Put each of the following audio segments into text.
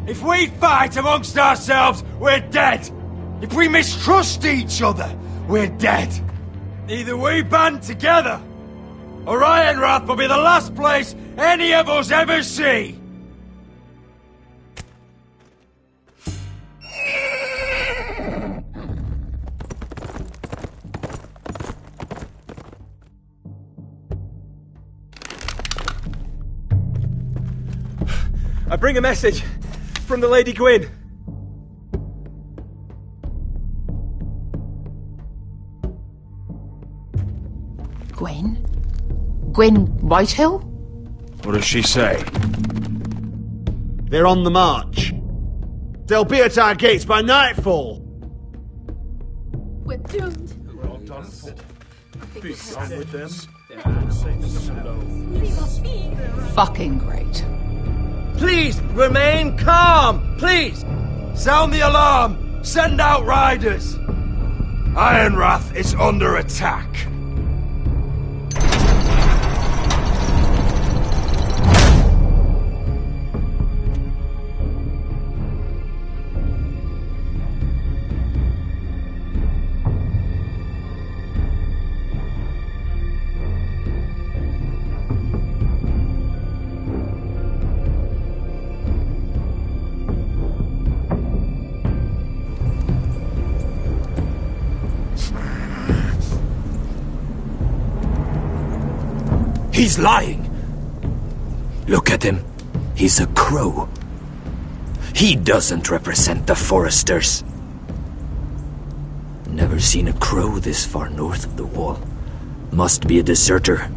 If we fight amongst ourselves, we're dead. If we mistrust each other, we're dead. Either we band together, or Ironwrath will be the last place any of us ever see. I bring a message from the Lady Gwyn. Gwyn? Gwyn Whitehill? What does she say? They're on the march. They'll be at our gates by nightfall. We're doomed. We're all done for. Be done with them. Fucking great. Please, remain calm! Please! Sound the alarm! Send out riders! Ironwrath is under attack. He's lying! Look at him. He's a crow. He doesn't represent the Foresters. Never seen a crow this far north of the wall. Must be a deserter.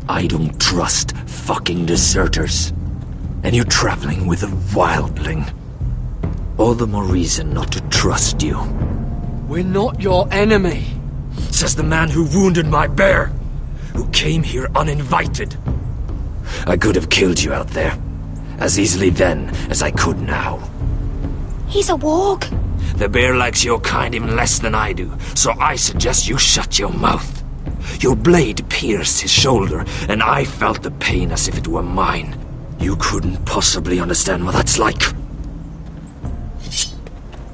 I don't trust fucking deserters. And you're traveling with a wildling. All the more reason not to trust you. We're not your enemy. Says the man who wounded my bear, who came here uninvited. I could have killed you out there, as easily then as I could now. He's a warg. The bear likes your kind even less than I do, so I suggest you shut your mouth. Your blade pierced his shoulder, and I felt the pain as if it were mine. You couldn't possibly understand what that's like.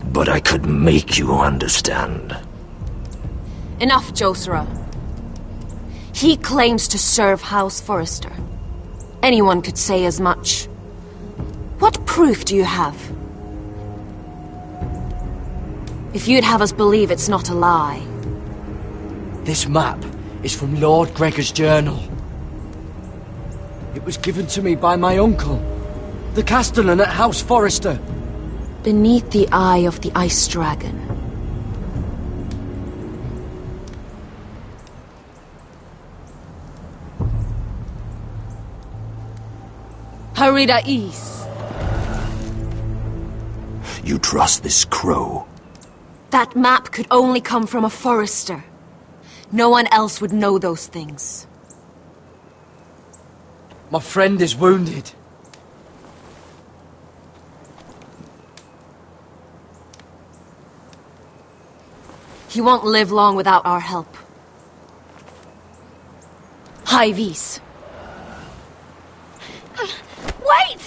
But I could make you understand. Enough, Josera. He claims to serve House Forrester. Anyone could say as much. What proof do you have? If you'd have us believe it's not a lie. This map is from Lord Gregor's journal. It was given to me by my uncle, the Castellan at House Forrester. Beneath the eye of the Ice Dragon. Harida East. You trust this crow? That map could only come from a Forrester. No one else would know those things. My friend is wounded. He won't live long without our help. High Vis. Wait!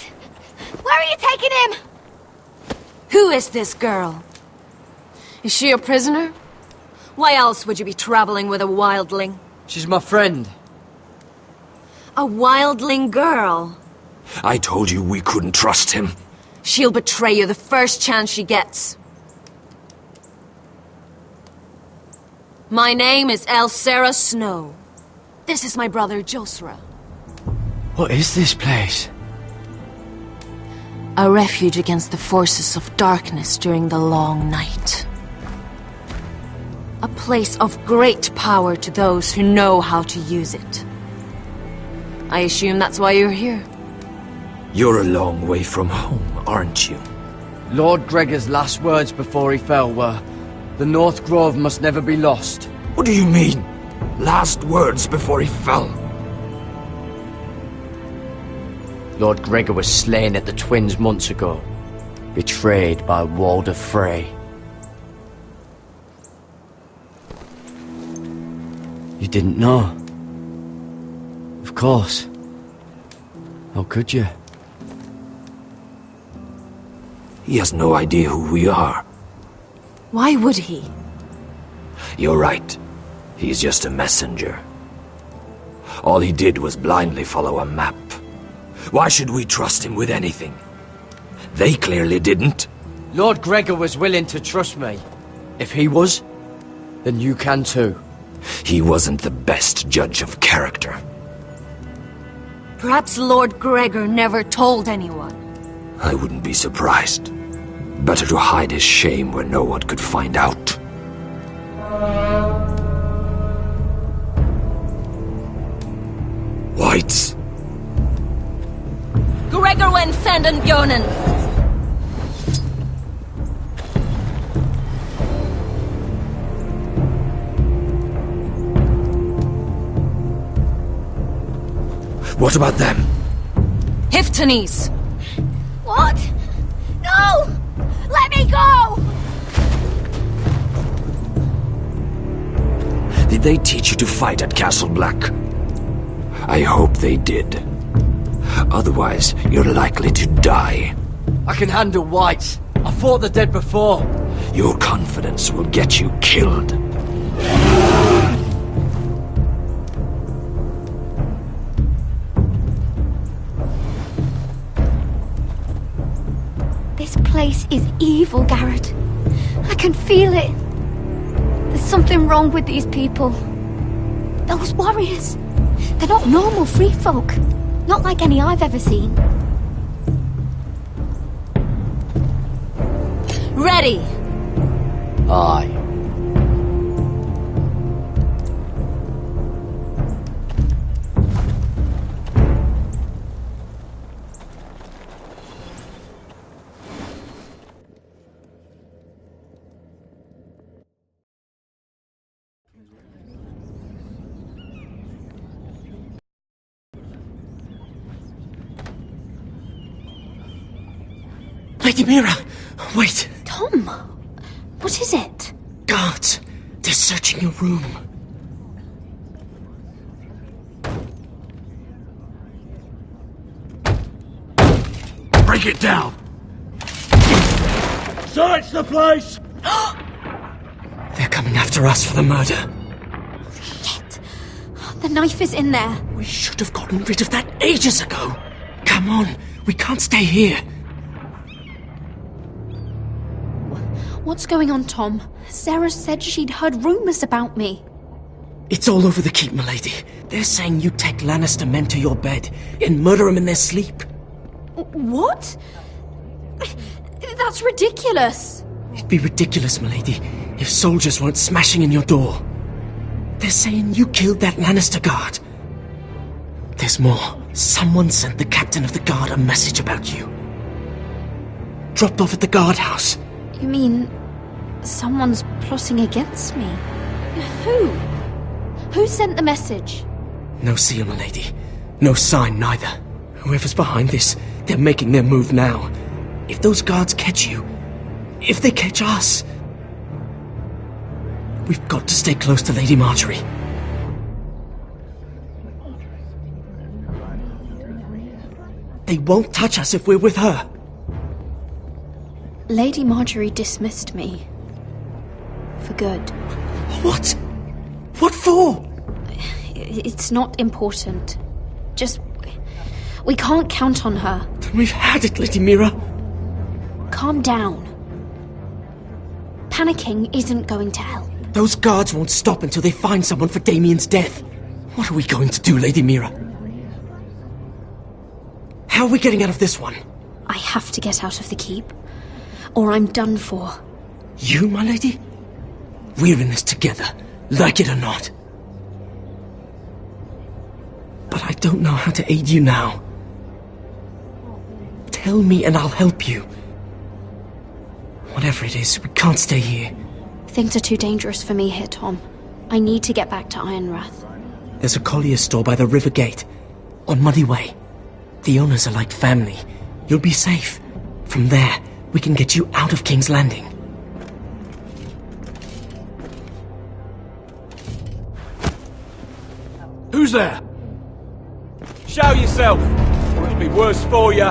Where are you taking him? Who is this girl? Is she a prisoner? Why else would you be traveling with a wildling? She's my friend. A wildling girl? I told you we couldn't trust him. She'll betray you the first chance she gets. My name is Elsera Snow. This is my brother Josera. What is this place? A refuge against the forces of darkness during the long night. A place of great power to those who know how to use it. I assume that's why you're here. You're a long way from home, aren't you? Lord Gregor's last words before he fell were, "The North Grove must never be lost." What do you mean? Last words before he fell? Lord Gregor was slain at the Twins months ago, betrayed by Walder Frey. You didn't know? Of course. How could you? He has no idea who we are. Why would he? You're right. He's just a messenger. All he did was blindly follow a map. Why should we trust him with anything? They clearly didn't. Lord Gregor was willing to trust me. If he was, then you can too. He wasn't the best judge of character. Perhaps Lord Gregor never told anyone. I wouldn't be surprised. Better to hide his shame where no one could find out. Whites. Gregor went senden Björnen. What about them? Hiftanes. What? No! Let me go! Did they teach you to fight at Castle Black? I hope they did. Otherwise, you're likely to die. I can handle whites. I fought the dead before. Your confidence will get you killed. This place is evil, Garrett. I can feel it. There's something wrong with these people. Those warriors. They're not normal free folk. Not like any I've ever seen. Ready! Aye. Lady Mira! Wait! Tom! What is it? Guards! They're searching your room. Break it down! Search the place! They're coming after us for the murder. Shit! The knife is in there. We should have gotten rid of that ages ago. Come on, we can't stay here. What's going on, Tom? Sarah said she'd heard rumors about me. It's all over the keep, milady. They're saying you take Lannister men to your bed and murder them in their sleep. What? That's ridiculous. It'd be ridiculous, milady, if soldiers weren't smashing in your door. They're saying you killed that Lannister guard. There's more. Someone sent the captain of the guard a message about you. Dropped off at the guardhouse. You mean someone's plotting against me? Who? Who sent the message? No seal, milady. No sign, neither. Whoever's behind this, they're making their move now. If those guards catch you, if they catch us, we've got to stay close to Lady Marjorie. They won't touch us if we're with her. Lady Marjorie dismissed me. For good. What? What for? It's not important. Just... we can't count on her. Then we've had it, Lady Mira. Calm down. Panicking isn't going to help. Those guards won't stop until they find someone for Damien's death. What are we going to do, Lady Mira? How are we getting out of this one? I have to get out of the keep, or I'm done for. You, my lady? We're in this together, like it or not. But I don't know how to aid you now. Tell me and I'll help you. Whatever it is, we can't stay here. Things are too dangerous for me here, Tom. I need to get back to Ironrath. There's a collier's store by the river gate, on Muddy Way. The owners are like family. You'll be safe. From there, we can get you out of King's Landing. Who's there? Show yourself! Be worse for you.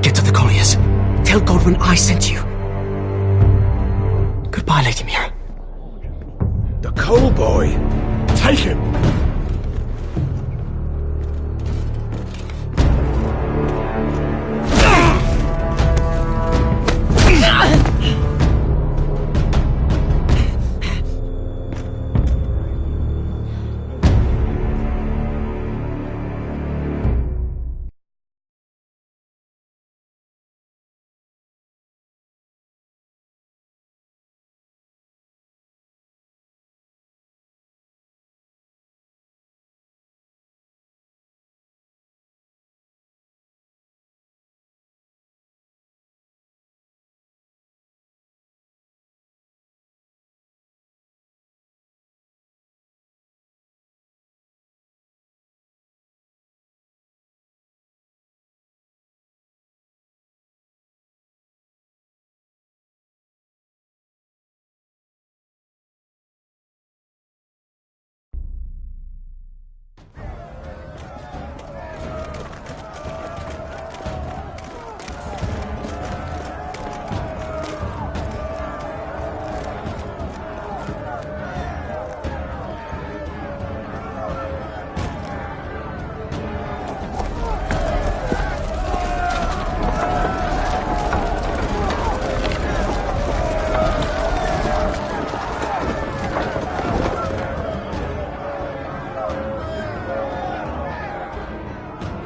Get to the colliers. Tell Godwin I sent you. Goodbye, Lady Mira. The coal boy. Take him.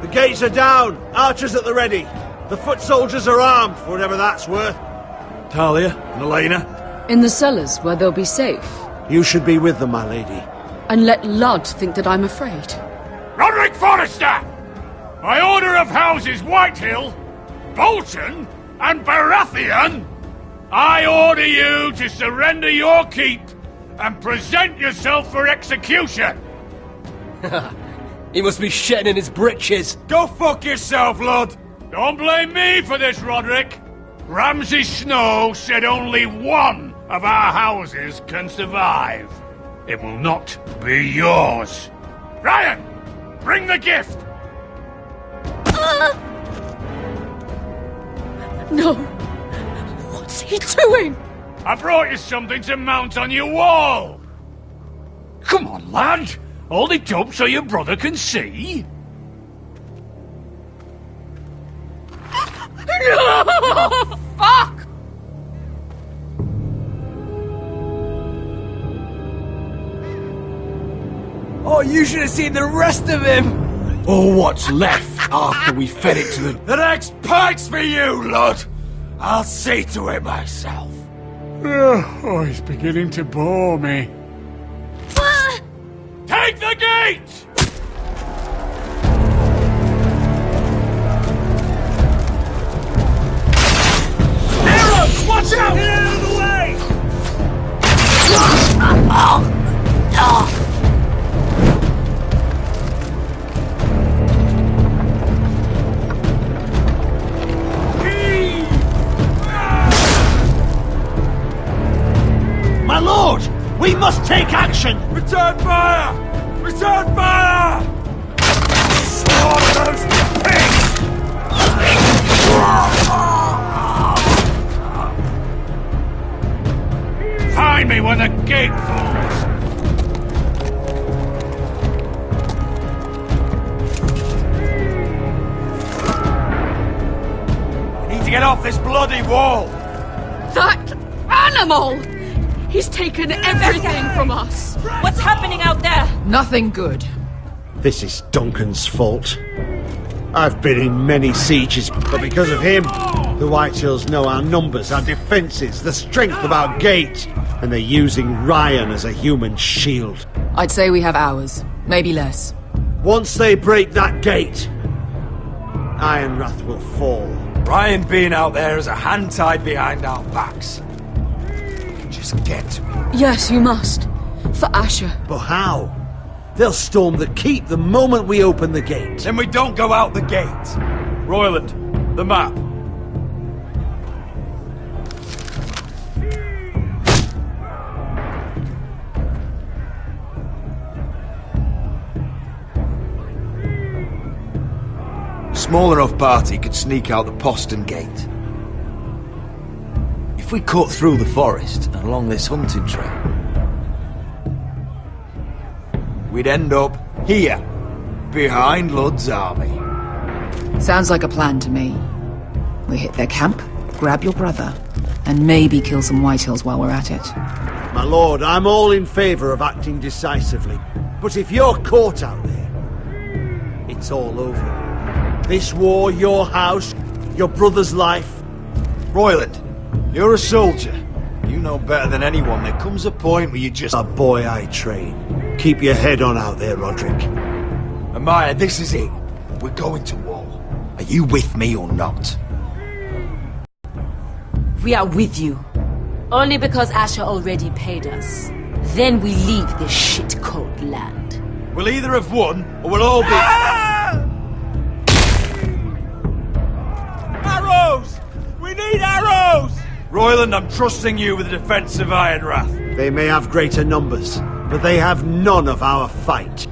The gates are down. Archers at the ready. The foot soldiers are armed, for whatever that's worth. Talia and Elena? In the cellars, where they'll be safe. You should be with them, my lady. And let Ludd think that I'm afraid. Roderick Forrester! By order of Houses Whitehill, Bolton, and Baratheon, I order you to surrender your keep and present yourself for execution! He must be shitting in his britches. Go fuck yourself, Lud! Don't blame me for this, Roderick. Ramsay Snow said only one of our houses can survive. It will not be yours. Ryan, bring the gift! No! What's he doing? I brought you something to mount on your wall! Come on, lad! Hold it up so your brother can see. No! Fuck! Oh, you should have seen the rest of him! Or what's left after we fed it to the... The next pike's for you, Lud! I'll see to it myself. Oh, he's beginning to bore me. Take the gate! Arrows! Watch out! Get out of the way! My lord! We must take action! Return fire! Return fire! Slaughter those pigs! Find me when the gate falls! We need to get off this bloody wall! That animal! He's taken everything from us! What's happening out there? Nothing good. This is Duncan's fault. I've been in many sieges, but because of him, the Whitehills know our numbers, our defences, the strength of our gate, and they're using Ryan as a human shield. I'd say we have hours, maybe less. Once they break that gate, Ironrath will fall. Ryan being out there is a hand tied behind our backs. Just get to me. Yes, you must. For Asher. But how? They'll storm the keep the moment we open the gate. Then we don't go out the gate. Royland, the map. small enough party could sneak out the postern gate. If we cut through the forest and along this hunting trail, we'd end up here, behind Lud's army. Sounds like a plan to me. We hit their camp, grab your brother, and maybe kill some Whitehills while we're at it. My lord, I'm all in favour of acting decisively. But if you're caught out there, it's all over. This war, your house, your brother's life. Royland, you're a soldier. You know better than anyone there comes a point where you just... A boy I train. Keep your head on out there, Roderick. Amaya, this is it. We're going to war. Are you with me or not? We are with you. Only because Asher already paid us. Then we leave this shit-cold land. We'll either have won, or we'll all be... Arrows! We need arrows! Royland, I'm trusting you with the defense of Ironrath. They may have greater numbers, but they have none of our fight.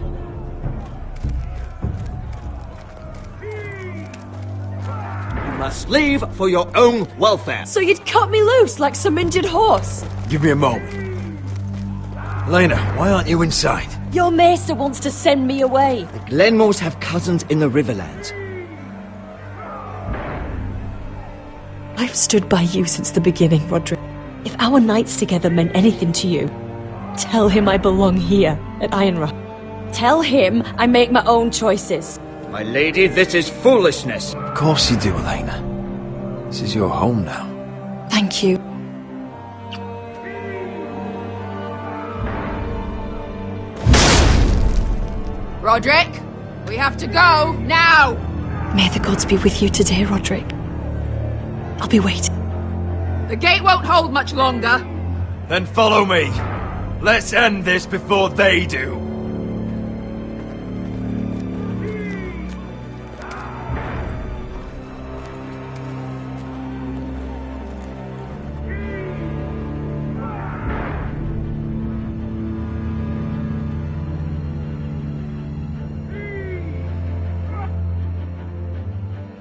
You must leave for your own welfare. So you'd cut me loose like some injured horse? Give me a moment. Elena, why aren't you inside? Your maester wants to send me away. The Glenmores have cousins in the Riverlands. I've stood by you since the beginning, Roderick. If our nights together meant anything to you, tell him I belong here at Ironrath. Tell him I make my own choices. My lady, this is foolishness. Of course you do, Elena. This is your home now. Thank you. Roderick, we have to go, now! May the gods be with you today, Roderick. I'll be waiting. The gate won't hold much longer. Then follow me. Let's end this before they do.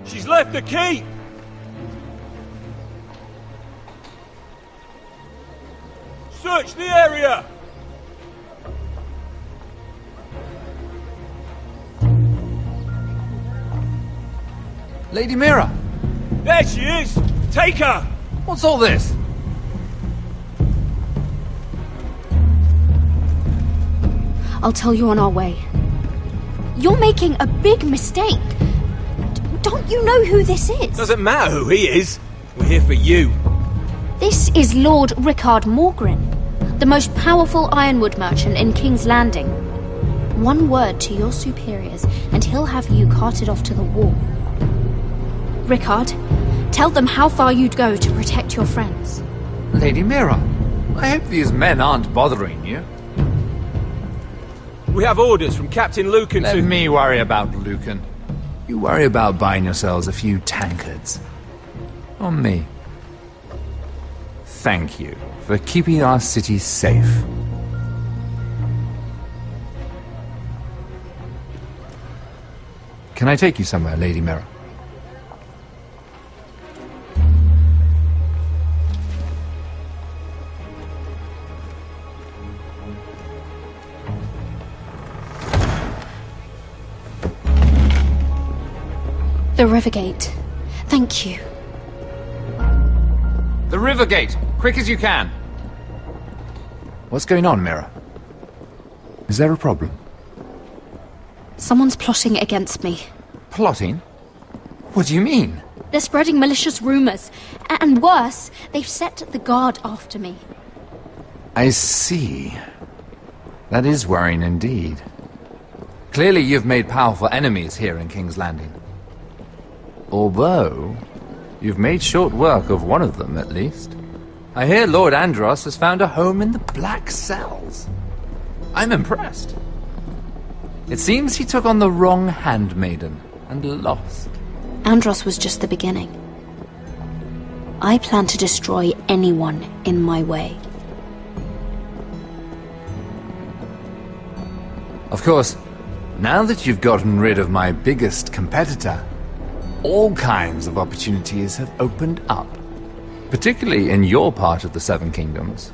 She's left the keep! Search the area! Lady Mira! There she is! Take her! What's all this? I'll tell you on our way. You're making a big mistake. Don't you know who this is? Doesn't matter who he is. We're here for you. This is Lord Rickard Morgrin, the most powerful ironwood merchant in King's Landing. One word to your superiors, and he'll have you carted off to the war. Rickard, tell them how far you'd go to protect your friends. Lady Mira, I hope these men aren't bothering you. We have orders from Captain Lucan Let me worry about Lucan. You worry about buying yourselves a few tankards. On me. Thank you for keeping our city safe. Can I take you somewhere, Lady Mira? The Rivergate. Thank you. The Rivergate! Quick as you can! What's going on, Mira? Is there a problem? Someone's plotting against me. Plotting? What do you mean? They're spreading malicious rumors. And worse, they've set the guard after me. I see. That is worrying indeed. Clearly you've made powerful enemies here in King's Landing. Although, you've made short work of one of them, at least. I hear Lord Andros has found a home in the Black Cells. I'm impressed. It seems he took on the wrong handmaiden and lost. Andros was just the beginning. I plan to destroy anyone in my way. Of course, now that you've gotten rid of my biggest competitor, all kinds of opportunities have opened up, particularly in your part of the Seven Kingdoms.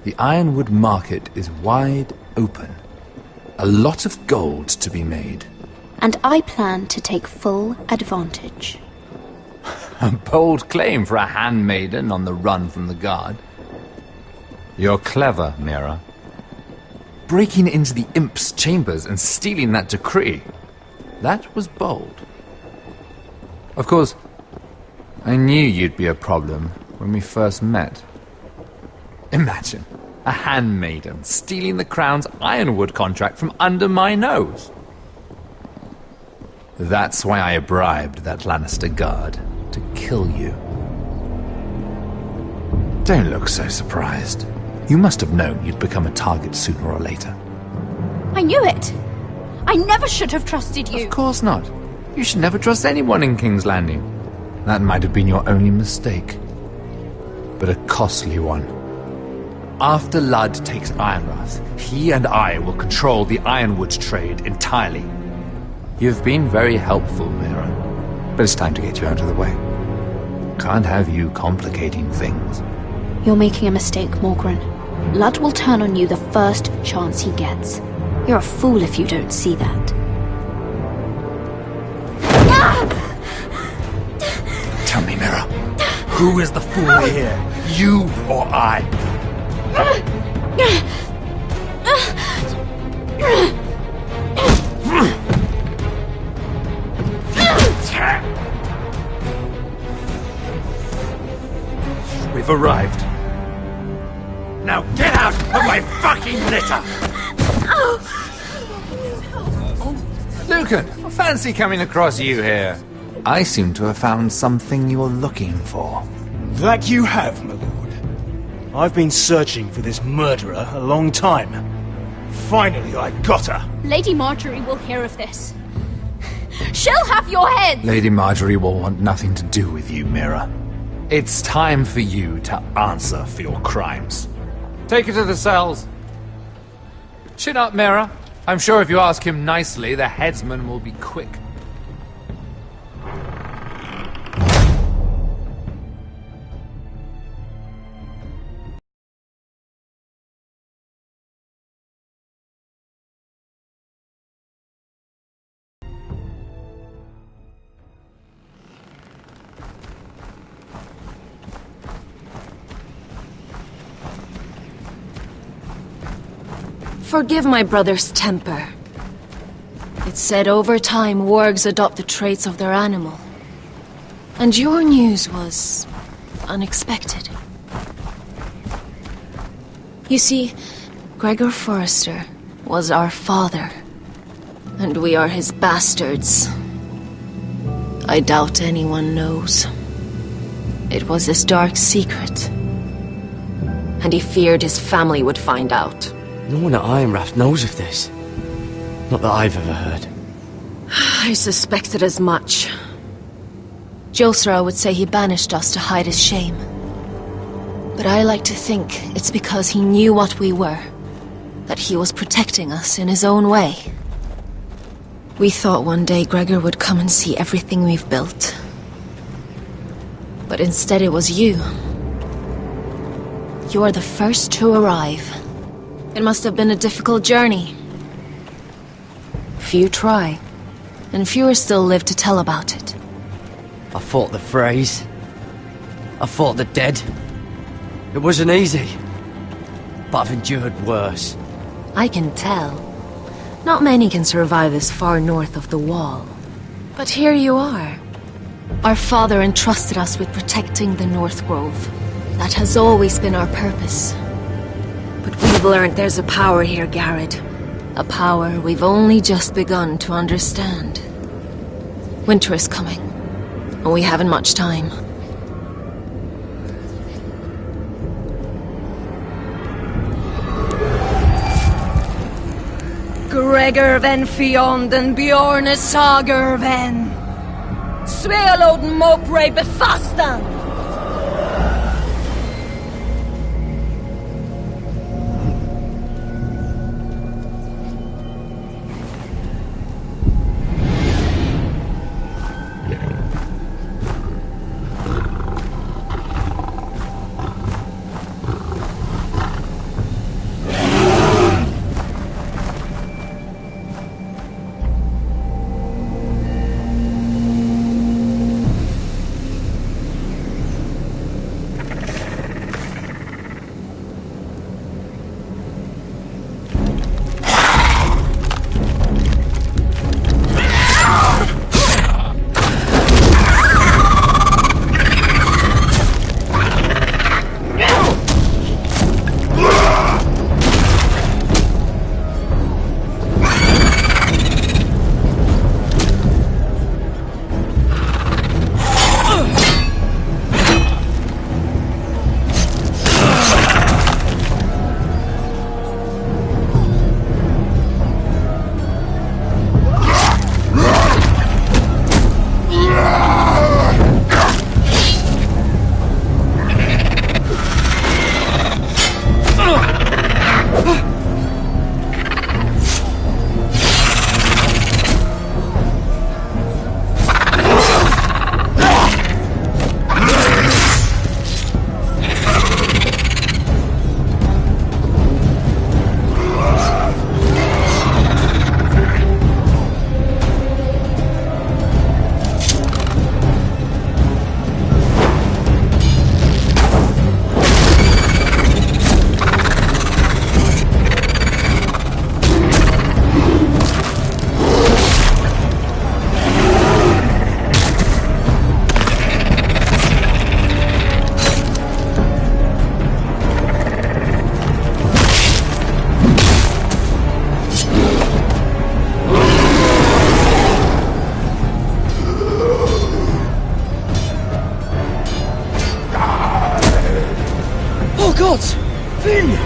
The Ironwood market is wide open. A lot of gold to be made. And I plan to take full advantage. A bold claim for a handmaiden on the run from the guard. You're clever, Mira. Breaking into the imp's chambers and stealing that decree. That was bold. Of course, I knew you'd be a problem when we first met. Imagine, a handmaiden stealing the Crown's Ironwood contract from under my nose. That's why I bribed that Lannister guard to kill you. Don't look so surprised. You must have known you'd become a target sooner or later. I knew it! I never should have trusted you! Of course not. You should never trust anyone in King's Landing. That might have been your only mistake. But a costly one. After Ludd takes Ironrath, he and I will control the Ironwood trade entirely. You've been very helpful, Mira. But it's time to get you out of the way. Can't have you complicating things. You're making a mistake, Morgryn. Ludd will turn on you the first chance he gets. You're a fool if you don't see that. Tell me, Mira, who is the fool here? You or I? We've arrived. Now get out of my fucking litter! Lucan, fancy coming across you here. I seem to have found something you're looking for. That you have, my lord. I've been searching for this murderer a long time. Finally, I got her. Lady Marjorie will hear of this. She'll have your head! Lady Marjorie will want nothing to do with you, Mira. It's time for you to answer for your crimes. Take her to the cells. Chin up, Mira. I'm sure if you ask him nicely, the headsman will be quick. Forgive my brother's temper. It's said over time wargs adopt the traits of their animal. And your news was unexpected. You see, Gregor Forrester was our father, and we are his bastards. I doubt anyone knows. It was his dark secret, and he feared his family would find out. No one at Ironrath knows of this. Not that I've ever heard. I suspected as much. Josra would say he banished us to hide his shame. But I like to think it's because he knew what we were. That he was protecting us in his own way. We thought one day Gregor would come and see everything we've built. But instead it was you. You are the first to arrive. It must have been a difficult journey. Few try, and fewer still live to tell about it. I fought the Freys. I fought the dead. It wasn't easy, but I've endured worse. I can tell. Not many can survive this far north of the Wall. But here you are. Our father entrusted us with protecting the North Grove. That has always been our purpose. But we've learned there's a power here, Garrett. A power we've only just begun to understand. Winter is coming, and we haven't much time. Gregor ven Fionden Bjorne Sager ven Svealoden Mopre Befastan. Oh God! Finn!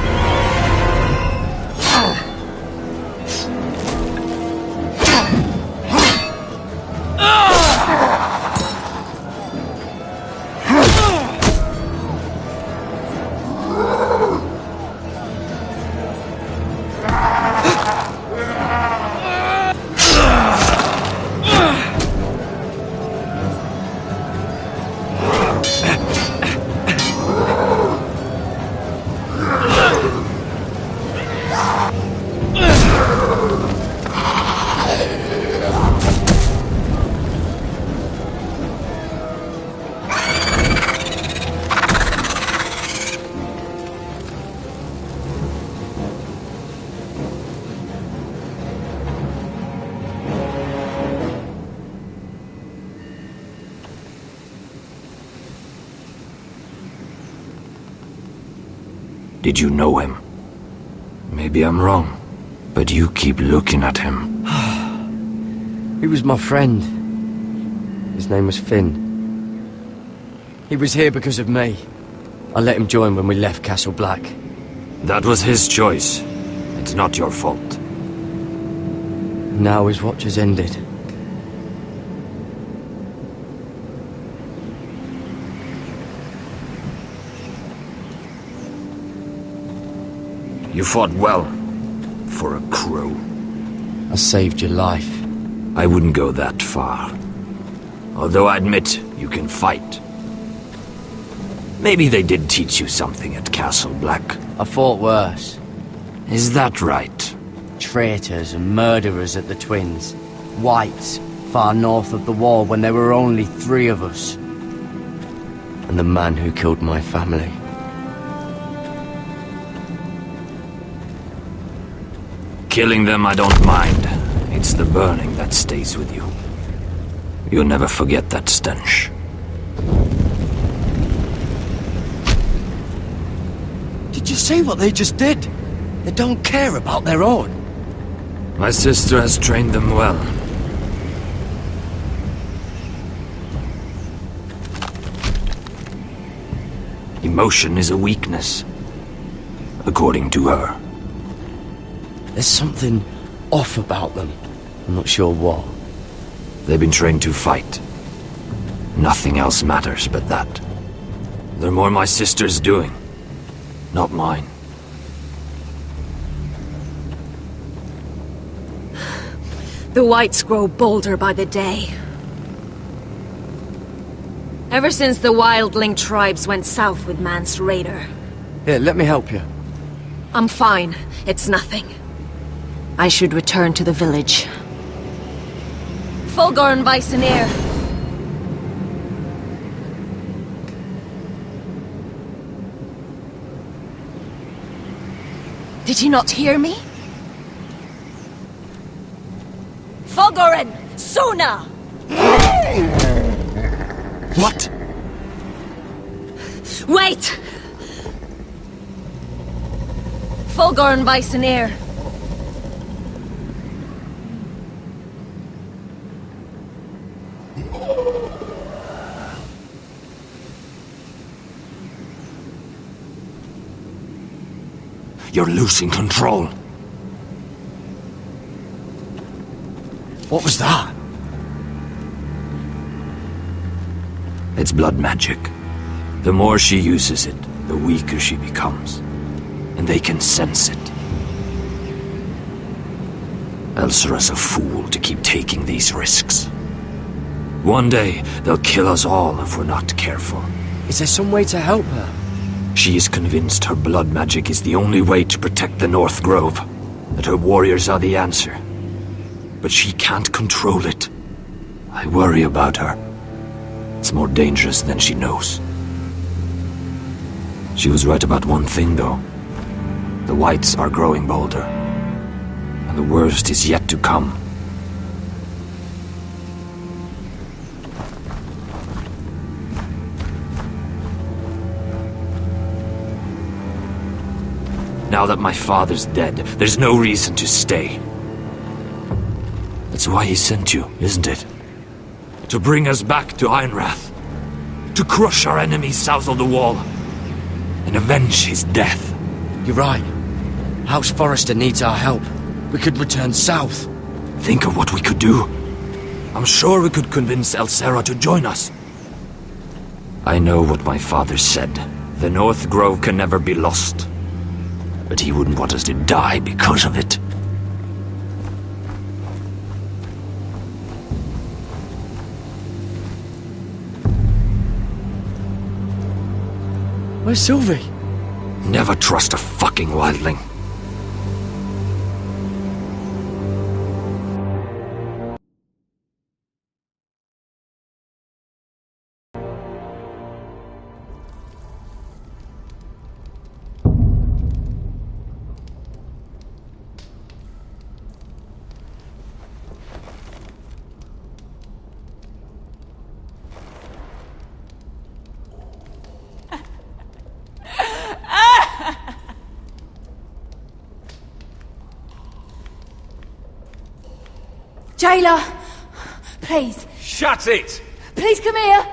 Did you know him? Maybe I'm wrong, but you keep looking at him. He was my friend. His name was Finn. He was here because of me. I let him join when we left Castle Black. That was his choice. It's not your fault. Now his watch has ended. You fought well, for a crow. I saved your life. I wouldn't go that far. Although I admit, you can fight. Maybe they did teach you something at Castle Black. I fought worse. Is that right? Traitors and murderers at the Twins. Whites, far north of the wall when there were only 3 of us. And the man who killed my family. Killing them I don't mind. It's the burning that stays with you. You'll never forget that stench. Did you see what they just did? They don't care about their own. My sister has trained them well. Emotion is a weakness, according to her. There's something off about them. I'm not sure what. They've been trained to fight. Nothing else matters but that. They're more my sister's doing, not mine. The Whites grow bolder by the day. Ever since the wildling tribes went south with Mance Raider. Here, let me help you. I'm fine. It's nothing. I should return to the village. Fulgorn Weisenir. Did you not hear me? Fulgorn! Suna! What? Wait! Fulgorn Weisenir. You're losing control. What was that? It's blood magic. The more she uses it, the weaker she becomes. And they can sense it. Elsera's a fool to keep taking these risks. One day, they'll kill us all if we're not careful. Is there some way to help her? She is convinced her blood magic is the only way to protect the North Grove. That her warriors are the answer. But she can't control it. I worry about her. It's more dangerous than she knows. She was right about one thing, though. The Whites are growing bolder. And the worst is yet to come. Now that my father's dead, there's no reason to stay. That's why he sent you, isn't it? To bring us back to Einrath. To crush our enemies south of the wall. and avenge his death. You're right. House Forrester needs our help. We could return south. Think of what we could do. I'm sure we could convince Elsera to join us. I know what my father said. The North Grove can never be lost. But he wouldn't want us to die because of it. Where's Sylvie? Never trust a fucking wildling. Jailer, please. Shut it! Please come here.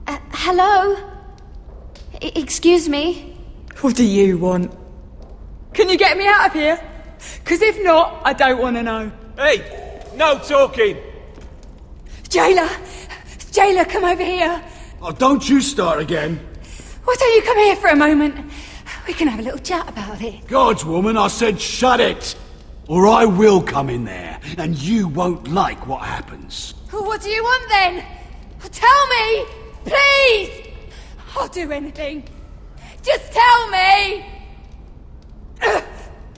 Hello? Excuse me? What do you want? Can you get me out of here? Because if not, I don't want to know. Hey! No talking! Jailer! Jailer, come over here. Oh, don't you start again. Why don't you come here for a moment? We can have a little chat about it. God's woman, I said shut it! Or I will come in there, and you won't like what happens. Well, what do you want then? Tell me! Please! I'll do anything. Just tell me!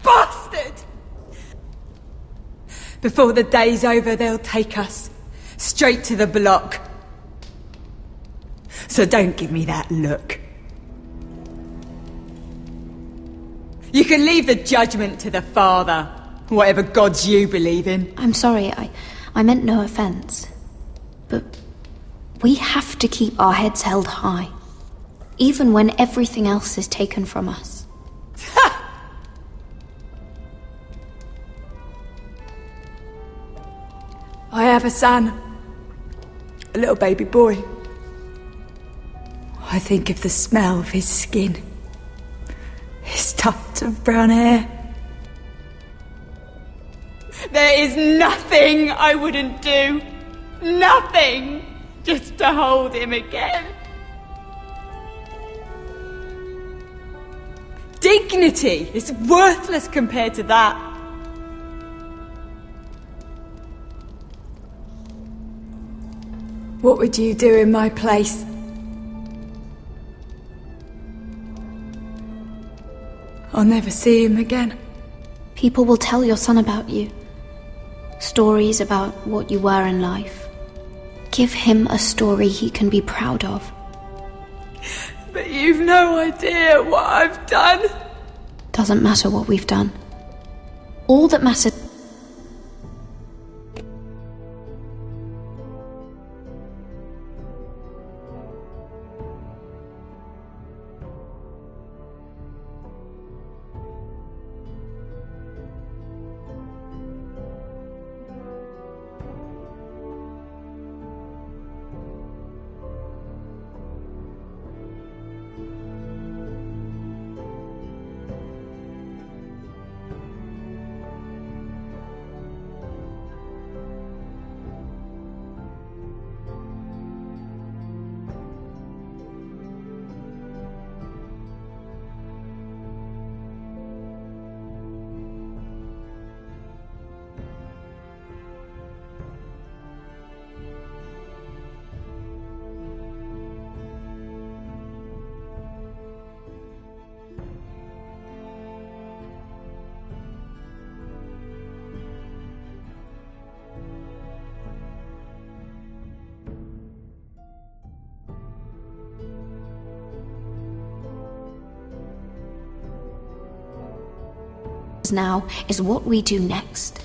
Bastard! Before the day's over, they'll take us straight to the block. So don't give me that look. You can leave the judgment to the Father, whatever gods you believe in. I'm sorry, I meant no offense. But we have to keep our heads held high, even when everything else is taken from us. I have a son, a little baby boy. I think of the smell of his skin, his tuft of brown hair. There is nothing I wouldn't do. Nothing! Just to hold him again. Dignity is worthless compared to that. What would you do in my place? I'll never see him again. People will tell your son about you. Stories about what you were in life. Give him a story he can be proud of. But you've no idea what I've done. Doesn't matter what we've done. All that matters now is what we do next.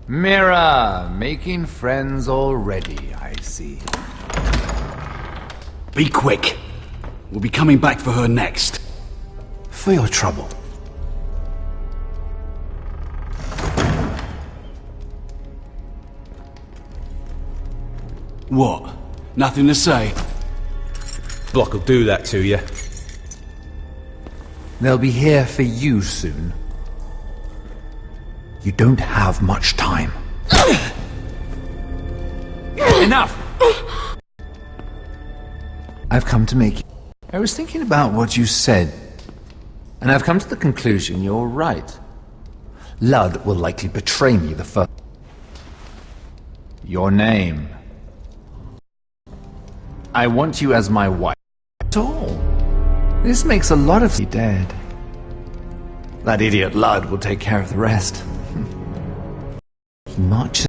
Mira, making friends already, I see. Be quick. We'll be coming back for her next. for your trouble. What? Nothing to say? Block will do that to you. They'll be here for you soon. You don't have much time. Enough! I've come to make... I was thinking about what you said, and I've come to the conclusion you're right. Ludd will likely betray me the first... Your name. I want you as my wife. At all. This makes a lot of you dead. That idiot Ludd will take care of the rest. He marches